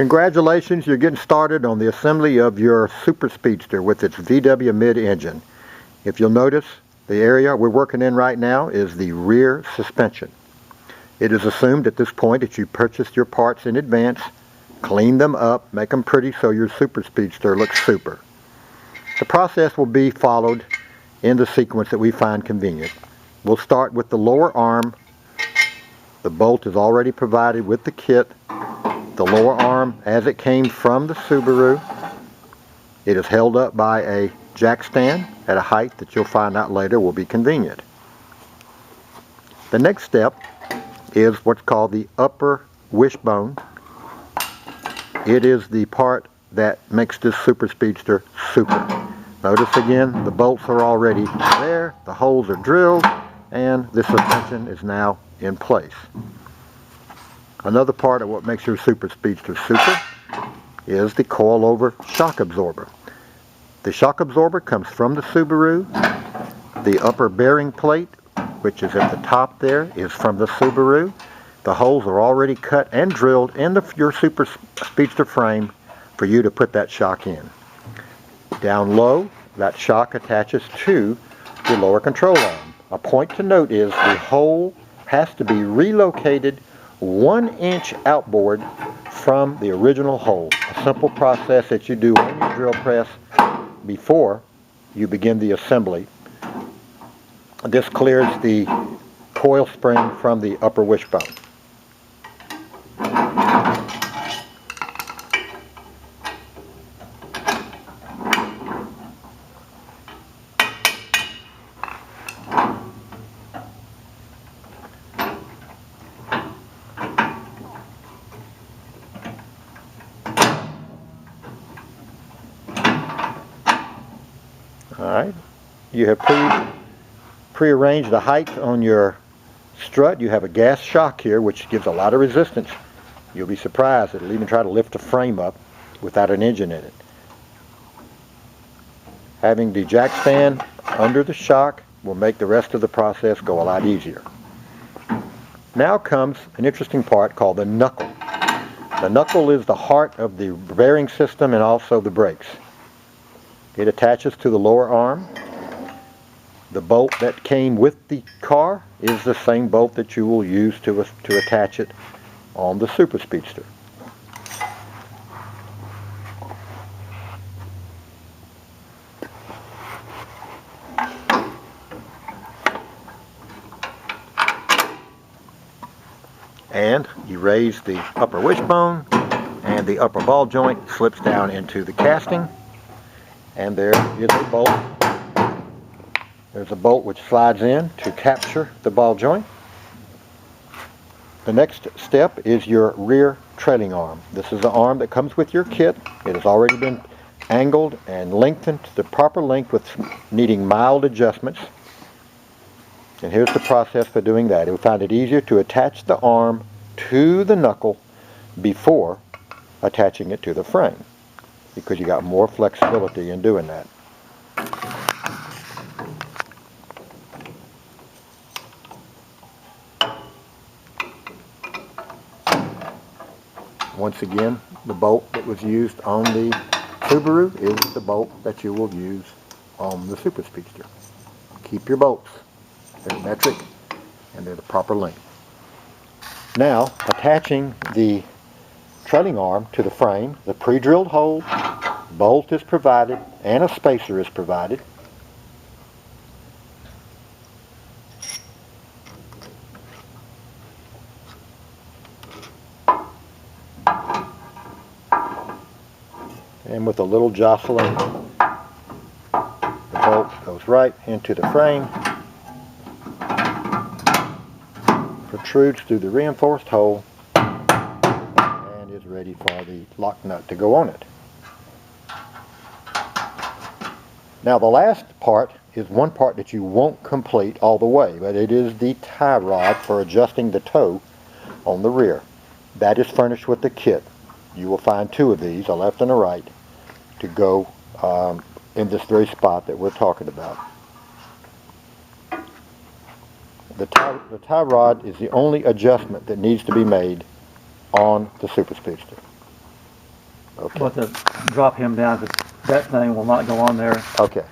Congratulations, you're getting started on the assembly of your Super Speedster with its VW mid-engine. If you'll notice, the area we're working in right now is the rear suspension. It is assumed at this point that you purchased your parts in advance, clean them up, make them pretty so your Super Speedster looks super. The process will be followed in the sequence that we find convenient. We'll start with the lower arm. The bolt is already provided with the kit. The lower arm, as it came from the Subaru, it is held up by a jack stand at a height that you'll find out later will be convenient. The next step is what's called the upper wishbone. It is the part that makes this Super Speedster super. Notice again, the bolts are already there, the holes are drilled, and the suspension is now in place. Another part of what makes your Super Speedster super is the coilover shock absorber. The shock absorber comes from the Subaru. The upper bearing plate, which is at the top there, is from the Subaru. The holes are already cut and drilled in your Super Speedster frame for you to put that shock in. Down low, that shock attaches to the lower control arm. A point to note is the hole has to be relocated 1 inch outboard from the original hole. A simple process that you do on your drill press before you begin the assembly. This clears the coil spring from the upper wishbone. Alright, you have pre-arranged the height on your strut. You have a gas shock here which gives a lot of resistance. You'll be surprised, it'll even try to lift the frame up without an engine in it. Having the jack stand under the shock will make the rest of the process go a lot easier. Now comes an interesting part called the knuckle. The knuckle is the heart of the bearing system and also the brakes. It attaches to the lower arm. The bolt that came with the car is the same bolt that you will use to attach it on the Super Speedster. And you raise the upper wishbone and the upper ball joint slips down into the casting. And there is a bolt. There's a bolt which slides in to capture the ball joint. The next step is your rear trailing arm. This is the arm that comes with your kit. It has already been angled and lengthened to the proper length with needing mild adjustments. And here's the process for doing that. You'll find it easier to attach the arm to the knuckle before attaching it to the frame, because you got more flexibility in doing that. Once again, the bolt that was used on the Subaru is the bolt that you will use on the Super Speedster. Keep your bolts. They're metric and they're the proper length. Now, attaching the trailing arm to the frame, the pre-drilled hole, bolt is provided, and a spacer is provided. And with a little jostling, the bolt goes right into the frame, protrudes through the reinforced hole, and is ready for the lock nut to go on it. Now the last part is one part that you won't complete all the way, but it is the tie rod for adjusting the toe on the rear. That is furnished with the kit. You will find 2 of these, a left and a right, to go in this very spot that we're talking about. The tie rod is the only adjustment that needs to be made on the Super Speedster. Okay. We'll have to drop him down because that thing will not go on there. Okay.